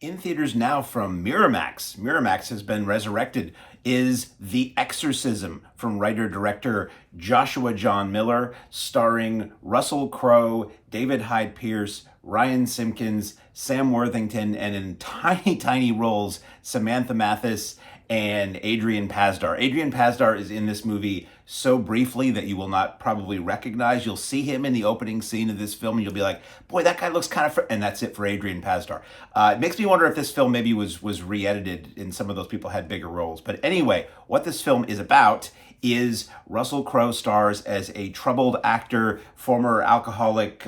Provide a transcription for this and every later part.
In theaters now from Miramax. Miramax has been resurrected. Is The Exorcism from writer-director Joshua John Miller, starring Russell Crowe, David Hyde Pierce, Ryan Simpkins, Sam Worthington, and in tiny, tiny roles, Samantha Mathis and Adrian Pasdar. Adrian Pasdar is in this movie so briefly that you will not probably recognize. You'll see him in the opening scene of this film, and you'll be like, "Boy, that guy looks kind of." And that's it for Adrian Pasdar. It makes me wonder if this film maybe was re-edited, and some of those people had bigger roles. But anyway, what this film is about is Russell Crowe stars as a troubled actor, former alcoholic,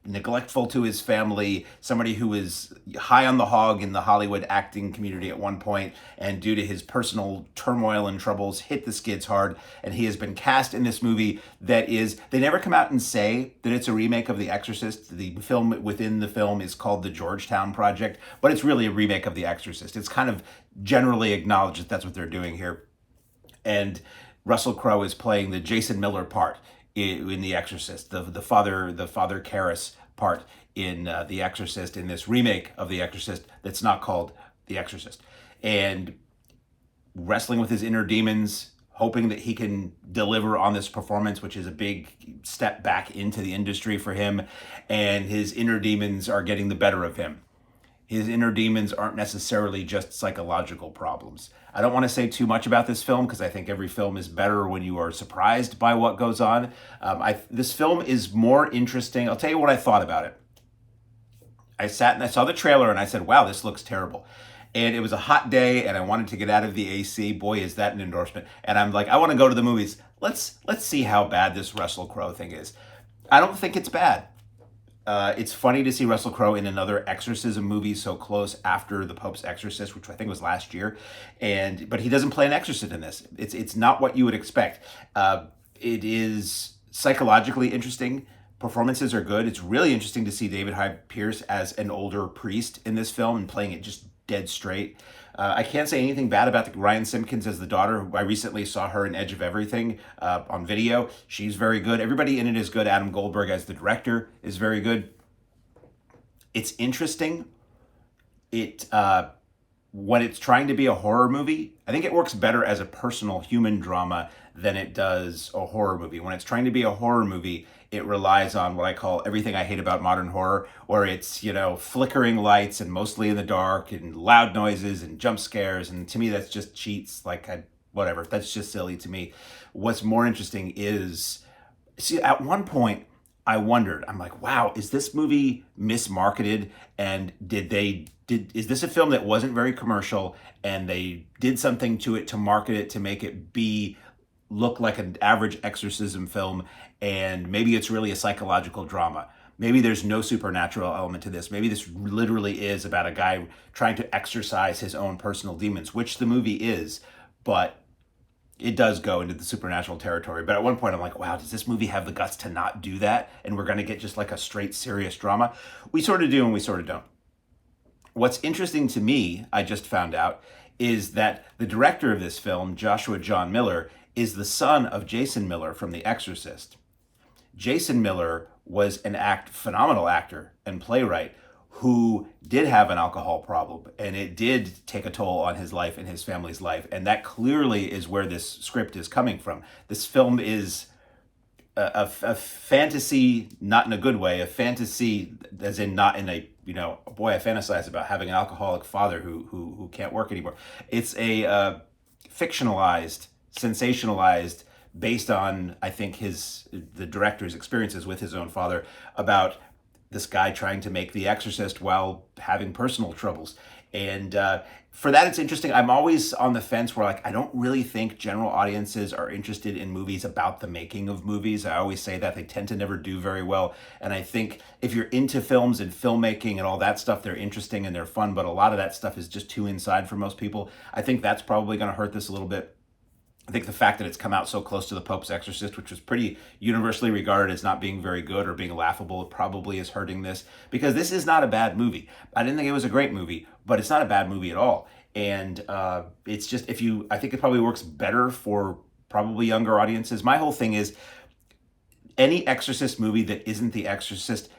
neglectful to his family, somebody who was high on the hog in the Hollywood acting community at one point, and due to his personal turmoil and troubles, hit the skids hard. And he has been cast in this movie that is, they never come out and say that it's a remake of The Exorcist. The film within the film is called The Georgetown Project, but it's really a remake of The Exorcist. It's kind of generally acknowledged that that's what they're doing here. And Russell Crowe is playing the Jason Miller part in The Exorcist, the father Karras part in The Exorcist, in this remake of The Exorcist that's not called The Exorcist, and wrestling with his inner demons, hoping that he can deliver on this performance, which is a big step back into the industry for him, and his inner demons are getting the better of him. His inner demons aren't necessarily just psychological problems. I don't want to say too much about this film because I think every film is better when you are surprised by what goes on. This film is more interesting. I'll tell you what I thought about it. I sat and I saw the trailer and I said, wow, this looks terrible. And it was a hot day and I wanted to get out of the AC. Boy, is that an endorsement. And I'm like, I want to go to the movies. Let's see how bad this Russell Crowe thing is. I don't think it's bad. It's funny to see Russell Crowe in another exorcism movie so close after The Pope's Exorcist, which I think was last year, but he doesn't play an exorcist in this. It's not what you would expect. It is psychologically interesting. Performances are good. It's really interesting to see David Hyde Pierce as an older priest in this film and playing it just dead straight. I can't say anything bad about Ryan Simpkins as the daughter. I recently saw her in Edge of Everything on video. She's very good. Everybody in it is good. Adam Goldberg as the director is very good. It's interesting. When it's trying to be a horror movie, I think it works better as a personal human drama than it does a horror movie. When it's trying to be a horror movie, it relies on what I call everything I hate about modern horror, where it's, flickering lights and mostly in the dark and loud noises and jump scares. And to me, that's just cheats. Whatever. That's just silly to me. What's more interesting is, see, at one point, I wondered, I'm like, wow, is this movie mismarketed? And is this a film that wasn't very commercial and they did something to it to market it to make it look like an average exorcism film, and maybe it's really a psychological drama? Maybe there's no supernatural element to this. Maybe this literally is about a guy trying to exorcise his own personal demons, which the movie is, but it does go into the supernatural territory. But at one point I'm like, wow, does this movie have the guts to not do that? And we're going to get just like a straight serious drama? We sort of do and we sort of don't. What's interesting to me, I just found out, is that the director of this film, Joshua John Miller, is the son of Jason Miller from The Exorcist. Jason Miller was phenomenal actor and playwright who did have an alcohol problem, and it did take a toll on his life and his family's life. And that clearly is where this script is coming from. This film is a fantasy, not in a good way, a fantasy as in not in a, boy, I fantasize about having an alcoholic father who can't work anymore. It's a fictionalized, sensationalized, based on, I think, the director's experiences with his own father, about this guy trying to make The Exorcist while having personal troubles. And for that, it's interesting. I'm always on the fence where, I don't really think general audiences are interested in movies about the making of movies. I always say that they tend to never do very well. And I think if you're into films and filmmaking and all that stuff, they're interesting and they're fun. But a lot of that stuff is just too inside for most people. I think that's probably going to hurt this a little bit. I think the fact that it's come out so close to The Pope's Exorcist, which was pretty universally regarded as not being very good or being laughable, probably is hurting this, because this is not a bad movie. I didn't think it was a great movie, but it's not a bad movie at all. And it's just, I think it probably works better for probably younger audiences. My whole thing is, any Exorcist movie that isn't The Exorcist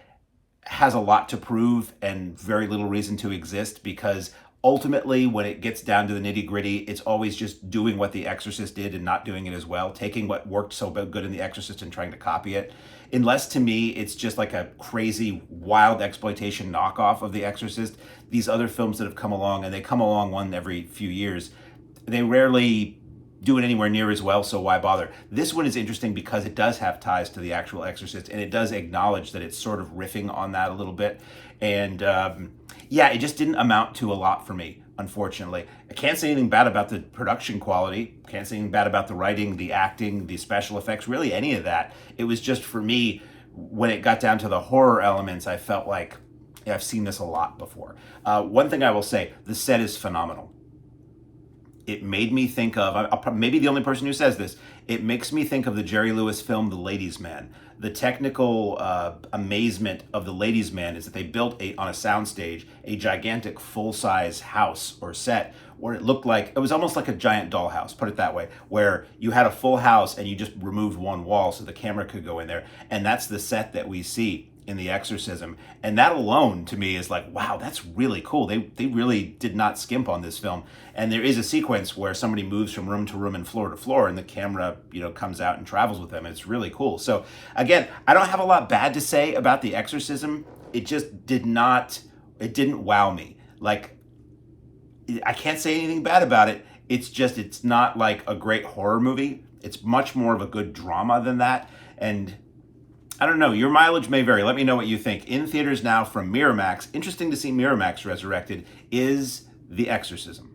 has a lot to prove and very little reason to exist, because ultimately when it gets down to the nitty gritty, it's always just doing what The Exorcist did and not doing it as well, taking what worked so good in The Exorcist and trying to copy it. Unless to me it's just like a crazy wild exploitation knockoff of The Exorcist. These other films that have come along, and they come along one every few years, they rarely do it anywhere near as well, so why bother? This one is interesting because it does have ties to the actual Exorcist, and it does acknowledge that it's sort of riffing on that a little bit. And yeah, it just didn't amount to a lot for me, unfortunately. I can't say anything bad about the production quality, can't say anything bad about the writing, the acting, the special effects, really any of that. It was just, for me, when it got down to the horror elements, I felt like, yeah, I've seen this a lot before. One thing I will say, the set is phenomenal. It made me think of, I'm maybe the only person who says this, it makes me think of the Jerry Lewis film, The Ladies' Man. The technical amazement of The Ladies' Man is that they built on a soundstage a gigantic full-size house or set where it looked like, it was almost like a giant dollhouse, put it that way, where you had a full house and you just removed one wall so the camera could go in there. And that's the set that we see in The Exorcism. And that alone to me is like, wow, that's really cool. They really did not skimp on this film. And there is a sequence where somebody moves from room to room and floor to floor, and the camera, comes out and travels with them. It's really cool. So again, I don't have a lot bad to say about The Exorcism. It just didn't wow me. Like, I can't say anything bad about it. It's not like a great horror movie. It's much more of a good drama than that. And I don't know, your mileage may vary. Let me know what you think. In theaters now from Miramax, interesting to see Miramax resurrected, is The Exorcism.